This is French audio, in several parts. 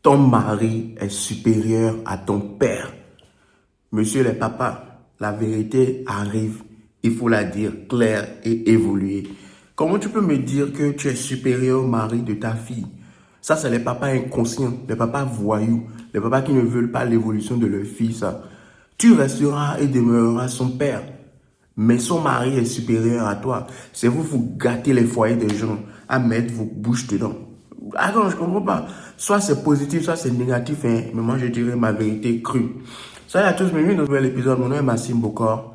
ton mari est supérieur à ton père. Monsieur les papas, la vérité arrive, il faut la dire claire et évoluer. Comment tu peux me dire que tu es supérieur au mari de ta fille? Ça, c'est les papas inconscients, les papas voyous, les papas qui ne veulent pas l'évolution de leur fils. Tu resteras et demeureras son père. Mais son mari est supérieur à toi. C'est vous gâtez les foyers des gens à mettre vos bouches dedans. Ah non, je comprends pas. Soit c'est positif, soit c'est négatif, hein. Mais moi, je dirais ma vérité crue. Salut à tous, bienvenue dans un nouvel épisode. Mon nom est Massime Bokor.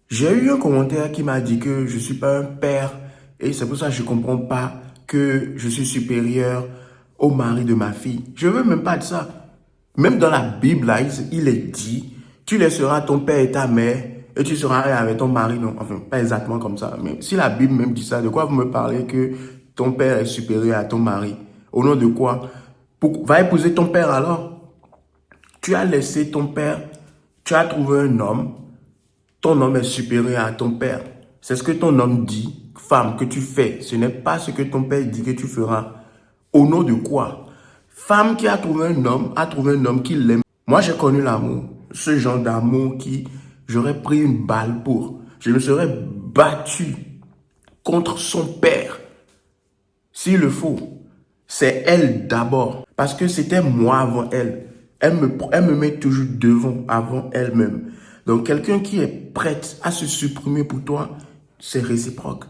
J'ai eu un commentaire qui m'a dit que je suis pas un père et c'est pour ça que je comprends pas que je suis supérieur au mari de ma fille. Je veux même pas de ça. Même dans la Bible, là, il est dit, tu laisseras ton père et ta mère et tu seras avec ton mari. Non, enfin, pas exactement comme ça. Mais si la Bible même dit ça, de quoi vous me parlez que ton père est supérieur à ton mari? Au nom de quoi? Va épouser ton père alors. Tu as laissé ton père, tu as trouvé un homme, ton homme est supérieur à ton père. C'est ce que ton homme dit, femme, que tu fais. Ce n'est pas ce que ton père dit que tu feras. Au nom de quoi? Femme qui a trouvé un homme qui l'aime. Moi, j'ai connu l'amour. Ce genre d'amour qui, j'aurais pris une balle pour. Je me serais battu contre son père. S'il le faut. C'est elle d'abord. Parce que c'était moi avant elle. Elle me met toujours devant, avant elle-même. Donc, quelqu'un qui est prête à se supprimer pour toi, c'est réciproque.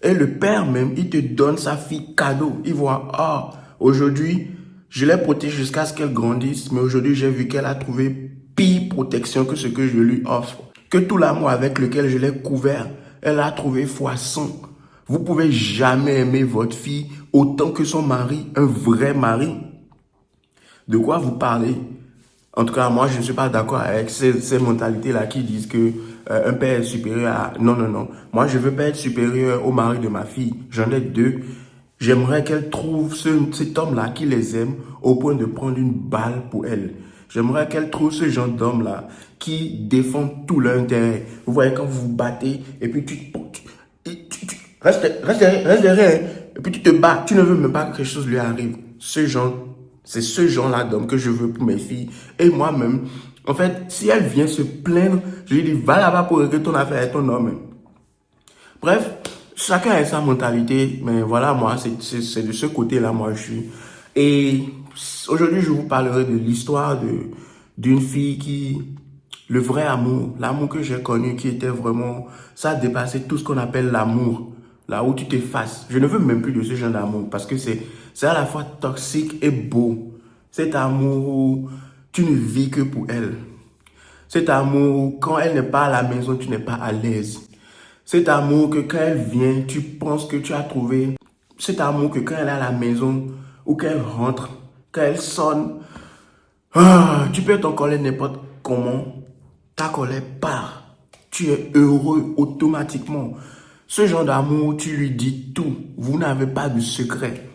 Et le père même, il te donne sa fille cadeau. Il voit, ah, aujourd'hui, je l'ai protégée jusqu'à ce qu'elle grandisse, mais aujourd'hui, j'ai vu qu'elle a trouvé pire protection que ce que je lui offre. Que tout l'amour avec lequel je l'ai couvert, elle a trouvé fois 100. Vous pouvez jamais aimer votre fille autant que son mari, un vrai mari. De quoi vous parlez? En tout cas, moi, je ne suis pas d'accord avec ces mentalités-là qui disent que un père est supérieur à... Non, non, non. Moi, je veux pas être supérieur au mari de ma fille. J'en ai deux. J'aimerais qu'elle trouve cet homme-là qui les aime au point de prendre une balle pour elle. J'aimerais qu'elle trouve ce genre d'homme-là qui défend tout leur intérêt. Vous voyez, quand vous vous battez et puis reste derrière, et puis tu te bats, tu ne veux même pas que quelque chose lui arrive. C'est ce genre-là d'homme que je veux pour mes filles. Et moi-même, en fait, si elle vient se plaindre, je lui dis, va là-bas pour régler ton affaire avec ton homme. Bref, chacun a sa mentalité, mais voilà, moi, c'est de ce côté-là, moi, je suis. Et aujourd'hui, je vous parlerai de l'histoire d'une fille qui, le vrai amour, l'amour que j'ai connu, qui était vraiment, ça a dépassé tout ce qu'on appelle l'amour. Là où tu t'effaces. Je ne veux même plus de ce genre d'amour parce que c'est à la fois toxique et beau. Cet amour où tu ne vis que pour elle. Cet amour où quand elle n'est pas à la maison, tu n'es pas à l'aise. Cet amour que quand elle vient, tu penses que tu as trouvé. Cet amour que quand elle est à la maison ou qu'elle rentre, quand elle sonne, tu peux être en colère n'importe comment. Ta colère part. Tu es heureux automatiquement. Ce genre d'amour, tu lui dis tout. Vous n'avez pas de secret.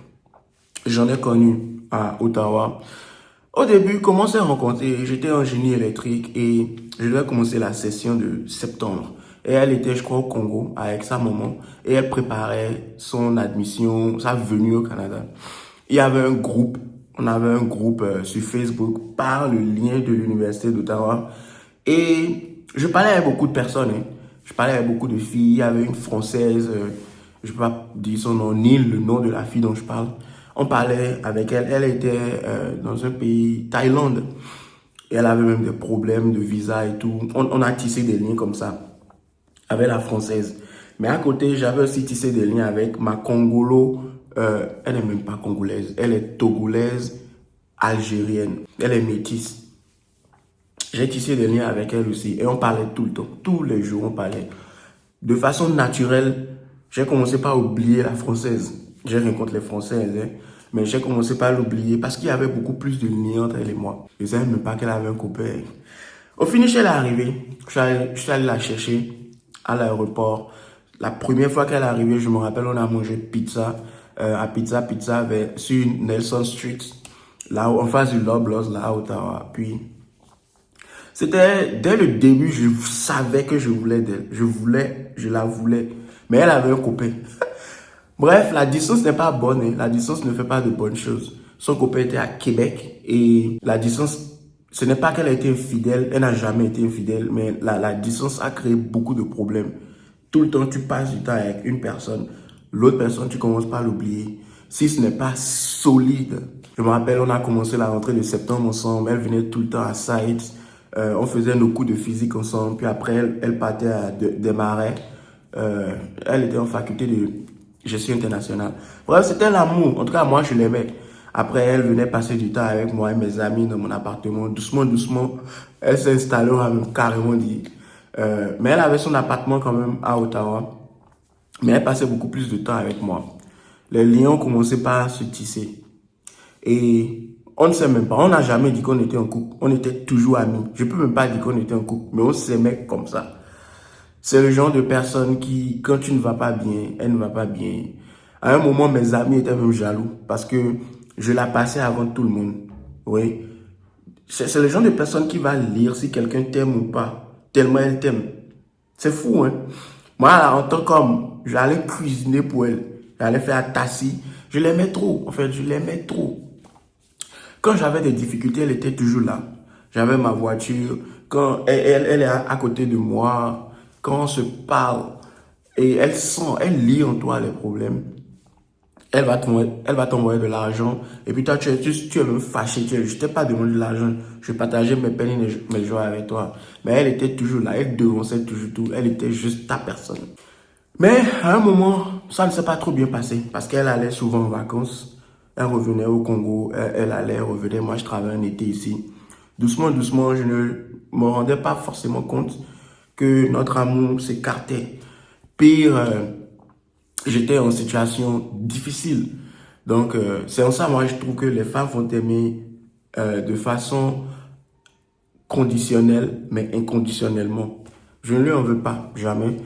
J'en ai connu à Ottawa. Au début, comment on s'est rencontrés? J'étais en génie électrique et je devais commencer la session de septembre. Et elle était, je crois, au Congo avec sa maman. Et elle préparait son admission, sa venue au Canada. Il y avait un groupe, on avait un groupe sur Facebook par le lien de l'université d'Ottawa. Et je parlais avec beaucoup de personnes, hein. Je parlais avec beaucoup de filles. Il y avait une Française, je ne peux pas dire son nom, ni le nom de la fille dont je parle. On parlait avec elle. Elle était dans un pays, Thaïlande. Et elle avait même des problèmes de visa et tout. On a tissé des liens comme ça avec la Française. Mais à côté, j'avais aussi tissé des liens avec ma Congolo. Elle n'est même pas congolaise. Elle est togolaise, algérienne. Elle est métisse. J'ai tissé des liens avec elle aussi et on parlait tout le temps, tous les jours on parlait. De façon naturelle, j'ai commencé par oublier la française. J'ai rien contre les françaises, hein, mais j'ai commencé par l'oublier parce qu'il y avait beaucoup plus de liens entre elle et moi. Je ne savais même pas qu'elle avait un copain. Au finish, elle est arrivée. Je suis allé la chercher à l'aéroport. La première fois qu'elle est arrivée, je me rappelle, on a mangé pizza à Pizza sur Nelson Street, là en face du Loblaws, là à Ottawa. Puis c'était, dès le début, je savais que je voulais d'elle. Je la voulais. Mais elle avait un copain. Bref, la distance n'est pas bonne. Hein. La distance ne fait pas de bonnes choses. Son copain était à Québec et la distance, ce n'est pas qu'elle a été infidèle, elle n'a jamais été infidèle, mais la distance a créé beaucoup de problèmes. Tout le temps, tu passes du temps avec une personne, l'autre personne, tu commences par l'oublier. Si ce n'est pas solide, je me rappelle, on a commencé la rentrée de septembre ensemble, elle venait tout le temps à Site, on faisait nos cours de physique ensemble, puis après, elle partait à des marais. Elle était en faculté de gestion internationale. Bref, c'était l'amour. En tout cas, moi, je l'aimais. Après, elle venait passer du temps avec moi et mes amis dans mon appartement. Doucement, doucement, elle s'est installée, on a même carrément dit. Mais elle avait son appartement quand même à Ottawa. Mais elle passait beaucoup plus de temps avec moi. Les liens ont commencé par se tisser. Et on ne sait même pas, on n'a jamais dit qu'on était en couple. On était toujours amis. Je peux même pas dire qu'on était en couple, mais on s'aimait comme ça. C'est le genre de personne qui, quand tu ne vas pas bien, elle ne va pas bien. À un moment, mes amis étaient même jaloux parce que je la passais avant tout le monde. Oui. C'est le genre de personne qui va lire si quelqu'un t'aime ou pas, tellement elle t'aime. C'est fou, hein. Moi, en tant qu'homme, j'allais cuisiner pour elle. J'allais faire la tassie. Je l'aimais trop. En fait, je l'aimais trop. Quand j'avais des difficultés, elle était toujours là. J'avais ma voiture. Quand elle est à côté de moi, quand on se parle, et elle sent, elle lit en toi les problèmes. Elle va t'envoyer de l'argent. Et puis toi, tu es même fâché. Je t'ai pas demandé de l'argent. Je partageais mes peines et mes joies avec toi. Mais elle était toujours là. Elle devançait toujours tout. Elle était juste ta personne. Mais à un moment, ça ne s'est pas trop bien passé. Parce qu'elle allait souvent en vacances. Elle revenait au Congo. Elle allait, revenait. Moi, je travaillais un été ici. Doucement, doucement, je ne me rendais pas forcément compte que notre amour s'écartait. Pire, j'étais en situation difficile. Donc, c'est en ça, moi, je trouve que les femmes vont t'aimer de façon conditionnelle, mais inconditionnellement. Je ne lui en veux pas, jamais.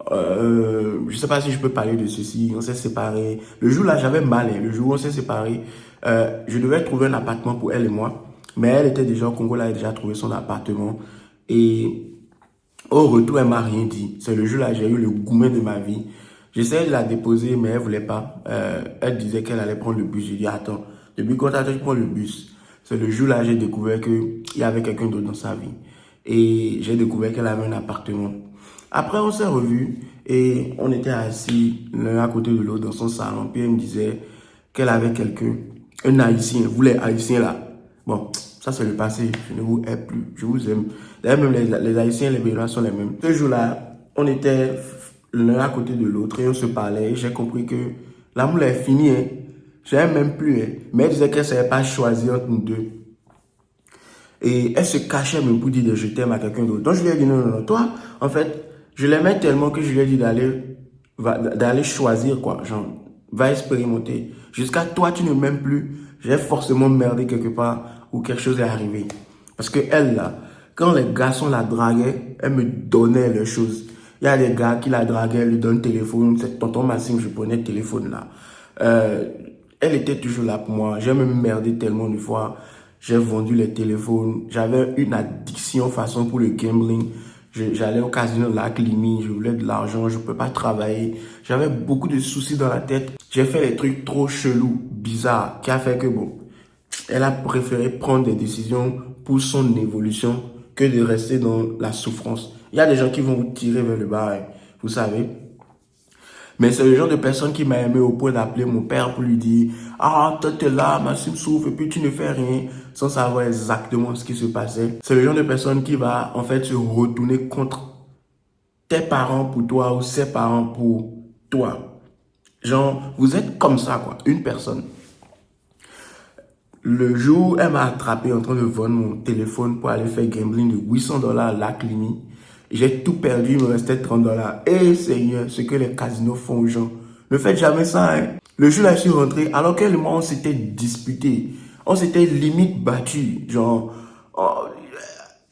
Je sais pas si je peux parler de ceci. On s'est séparés. Le jour là, j'avais mal. Hein. Le jour où on s'est séparés, je devais trouver un appartement pour elle et moi. Mais elle était déjà au Congo, là, elle a déjà trouvé son appartement. Et au retour, elle m'a rien dit. C'est le jour là, j'ai eu le gourmet de ma vie. J'essayais de la déposer, mais elle voulait pas. Elle disait qu'elle allait prendre le bus. J'ai dit, attends, depuis quand tu prends le bus? C'est le jour là, j'ai découvert qu'il y avait quelqu'un d'autre dans sa vie. Et j'ai découvert qu'elle avait un appartement. Après, on s'est revus et on était assis l'un à côté de l'autre dans son salon. Puis elle me disait qu'elle avait quelqu'un, un Haïtien. Vous les Haïtiens là. Bon, ça c'est le passé. Je ne vous hais plus. Je vous aime. D'ailleurs, même les Haïtiens et les Béninois sont les mêmes. Ce jour-là, on était l'un à côté de l'autre et on se parlait. J'ai compris que l'amour est fini. Hein. Je n'aime même plus. Hein. Mais elle disait qu'elle ne savait pas choisir entre nous deux. Et elle se cachait même pour dire de je t'aime à quelqu'un d'autre. Donc je lui ai dit non, non, non. Toi, en fait, je l'aimais tellement que je lui ai dit d'aller choisir quoi. Genre, va expérimenter. Jusqu'à toi, tu ne m'aimes plus. J'ai forcément merdé quelque part ou quelque chose est arrivé. Parce que elle, là, quand les garçons la draguaient, elle me donnait les choses. Il y a des gars qui la draguaient, elle lui donnent le téléphone. C'est tonton Massime, je prenais le téléphone là. Elle était toujours là pour moi. J'ai même merdé tellement de fois. J'ai vendu les téléphones. J'avais une addiction façon pour le gambling. J'allais au casino Lac Limi. Je voulais de l'argent. Je ne pouvais pas travailler. J'avais beaucoup de soucis dans la tête. J'ai fait des trucs trop chelous, bizarres, qui a fait que bon, elle a préféré prendre des décisions pour son évolution que de rester dans la souffrance. Il y a des gens qui vont vous tirer vers le bas, hein, vous savez. Mais c'est le genre de personne qui m'a aimé au point d'appeler mon père pour lui dire « Ah, toi t'es là, Massime souffre et puis tu ne fais rien » sans savoir exactement ce qui se passait. C'est le genre de personne qui va en fait se retourner contre tes parents pour toi ou ses parents pour toi. Genre, vous êtes comme ça quoi, une personne. Le jour où elle m'a attrapé en train de vendre mon téléphone pour aller faire gambling de $800 à Lac Limi, j'ai tout perdu, il me restait $30. Et Seigneur, ce que les casinos font aux gens. Ne faites jamais ça, hein. Le jour là, je suis rentré, alors qu'elle et moi, on s'était disputé. On s'était limite battu. Genre, oh,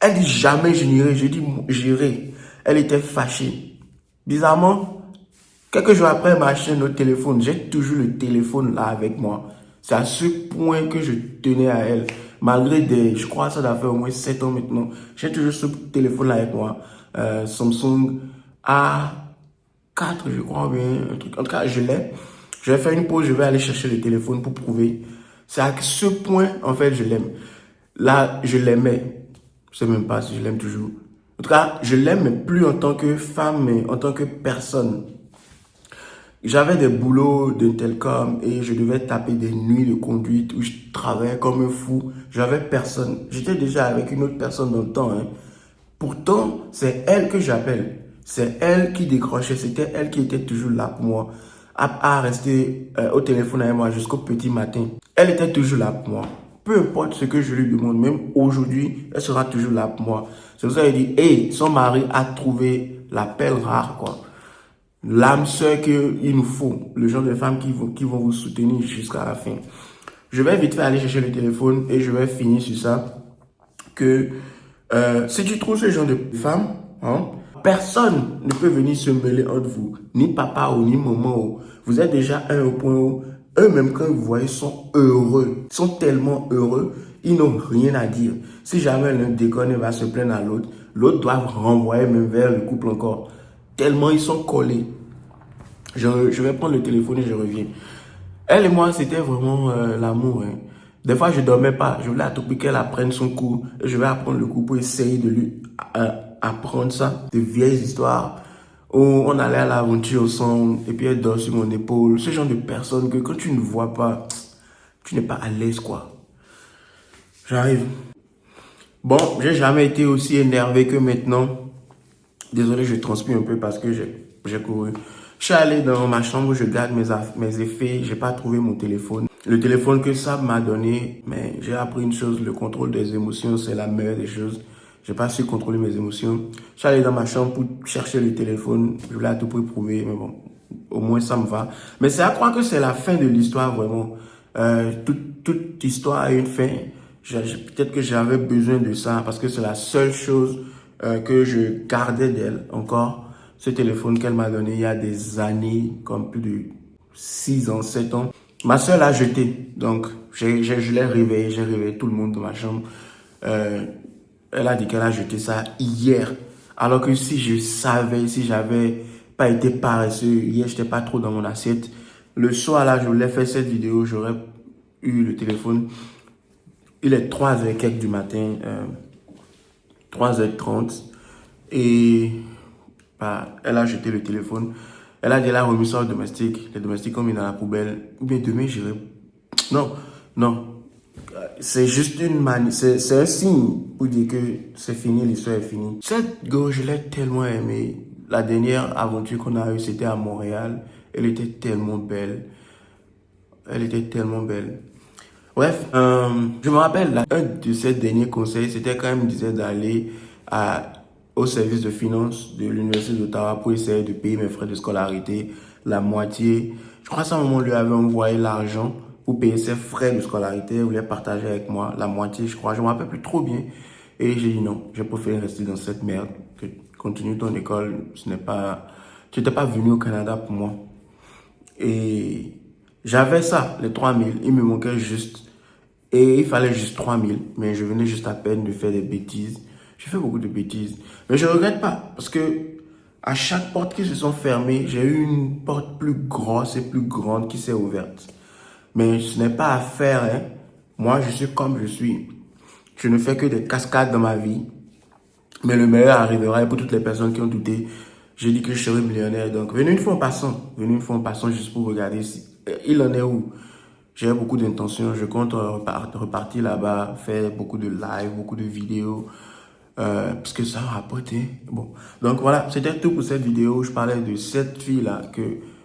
elle dit jamais je n'irai. J'ai dit j'irai. Elle était fâchée. Bizarrement, quelques jours après, elle m'a acheté un autre téléphone. J'ai toujours le téléphone là avec moi. C'est à ce point que je tenais à elle. Malgré je crois que ça doit faire au moins 7 ans maintenant. J'ai toujours ce téléphone là avec moi. Samsung A4, je crois bien. Un truc. En tout cas, je l'ai. Je vais faire une pause, je vais aller chercher le téléphone pour prouver. C'est à ce point, en fait, je l'aime. Là, je l'aimais. Je sais même pas si je l'aime toujours. En tout cas, je l'aime, mais plus en tant que femme, mais en tant que personne. J'avais des boulots de télécom et je devais taper des nuits de conduite où je travaillais comme un fou. J'avais personne. J'étais déjà avec une autre personne dans le temps, hein. Pourtant, c'est elle que j'appelle. C'est elle qui décrochait. C'était elle qui était toujours là pour moi. À rester au téléphone avec moi jusqu'au petit matin. Elle était toujours là pour moi. Peu importe ce que je lui demande, même aujourd'hui, elle sera toujours là pour moi. C'est pour ça qu'elle dit, hey, son mari a trouvé la perle rare, quoi. L'âme sœur qu'il nous faut. Le genre de femmes qui vont vous soutenir jusqu'à la fin. Je vais vite fait aller chercher le téléphone et je vais finir sur ça. Que si tu trouves ce genre de femme, hein, personne ne peut venir se mêler entre vous. Ni papa ou ni maman. Ou. Vous êtes déjà un au point où eux-mêmes, quand vous voyez, sont heureux. Ils sont tellement heureux, ils n'ont rien à dire. Si jamais l'un déconne et va se plaindre à l'autre, l'autre doit renvoyer même vers le couple encore. Tellement ils sont collés. Je vais prendre le téléphone et je reviens. Elle et moi, c'était vraiment l'amour. Hein. Des fois, je dormais pas. Je voulais à tout prix qu'elle apprenne son cours. Et je vais apprendre le cours pour essayer de lui apprendre ça. De vieilles histoires où on allait à l'aventure ensemble et puis elle dort sur mon épaule. Ce genre de personne que quand tu ne vois pas, tu n'es pas à l'aise, quoi. J'arrive. Bon, j'ai jamais été aussi énervé que maintenant. Désolé, je transpire un peu parce que j'ai couru. Je suis allé dans ma chambre où je garde mes effets. J'ai pas trouvé mon téléphone. Le téléphone que Sab m'a donné, mais j'ai appris une chose, le contrôle des émotions, c'est la meilleure des choses. J'ai pas su contrôler mes émotions. Je suis allé dans ma chambre pour chercher le téléphone. Je voulais à tout prix prouver, mais bon, au moins ça me va. Mais c'est à croire que c'est la fin de l'histoire, vraiment. Toute histoire a une fin. Peut-être que j'avais besoin de ça parce que c'est la seule chose que je gardais d'elle encore. Ce téléphone qu'elle m'a donné il y a des années, comme plus de 6 ans, 7 ans. Ma soeur l'a jeté. Donc, je l'ai réveillé, j'ai réveillé tout le monde dans ma chambre. Elle a dit qu'elle a jeté ça hier. Alors que si je savais, si j'avais pas été paresseux, hier, j'étais pas trop dans mon assiette. Le soir, là, je voulais faire cette vidéo, j'aurais eu le téléphone. Il est 3h et quelques du matin, 3h30. Et bah, elle a jeté le téléphone. Elle a dit, elle a remis ça au domestique. Les domestiques ont mis dans la poubelle. Ou bien demain, j'irai. Non, non. C'est juste c'est un signe pour dire que c'est fini, l'histoire est finie. Cette go, je l'ai tellement aimée. La dernière aventure qu'on a eue, c'était à Montréal. Elle était tellement belle. Elle était tellement belle. Bref, je me rappelle, là, un de ses derniers conseils, c'était quand même, disait d'aller au service de finances de l'Université d'Ottawa pour essayer de payer mes frais de scolarité, la moitié. Je crois que sa maman lui avait envoyé l'argent pour payer ses frais de scolarité. Elle voulait partager avec moi la moitié, je crois. Je ne me rappelle plus trop bien. Et j'ai dit non, j'ai préféré rester dans cette merde. Que continue ton école, tu n'étais pas venu au Canada pour moi. Et j'avais ça, les 3000. Il me manquait juste. Et il fallait juste 3000. Mais je venais juste à peine de faire des bêtises. J'ai fait beaucoup de bêtises. Mais je ne regrette pas. Parce que à chaque porte qui se sont fermées, j'ai eu une porte plus grosse et plus grande qui s'est ouverte. Mais ce n'est pas à faire. Hein. Moi, je suis comme je suis. Je ne fais que des cascades dans ma vie. Mais le meilleur arrivera. Et pour toutes les personnes qui ont douté, j'ai dit que je serais millionnaire. Donc, venez une fois en passant. Venez une fois en passant juste pour regarder si il en est où. J'ai beaucoup d'intentions. Je compte repartir là-bas, faire beaucoup de live, beaucoup de vidéos. Parce que ça rapporte. Hein. Bon. Donc voilà, c'était tout pour cette vidéo. Je parlais de cette fille-là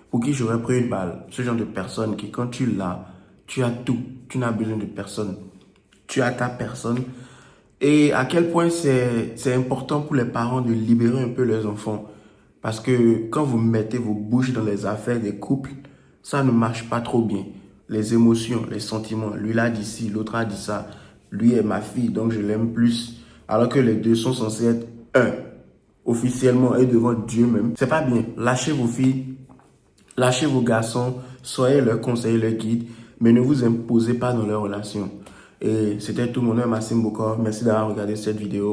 pour qui j'aurais pris une balle. Ce genre de personne qui, quand tu l'as, tu as tout. Tu n'as besoin de personne. Tu as ta personne. Et à quel point c'est important pour les parents de libérer un peu leurs enfants. Parce que quand vous mettez vos bouches dans les affaires des couples, ça ne marche pas trop bien. Les émotions, les sentiments. Lui l'a dit ci, l'autre a dit ça. Lui est ma fille, donc je l'aime plus. Alors que les deux sont censés être un. Officiellement et devant Dieu même. C'est pas bien. Lâchez vos filles. Lâchez vos garçons. Soyez leurs conseillers, leurs guides. Mais ne vous imposez pas dans leurs relations. Et c'était tout. Mon nom est Maxime Bokor. Merci d'avoir regardé cette vidéo.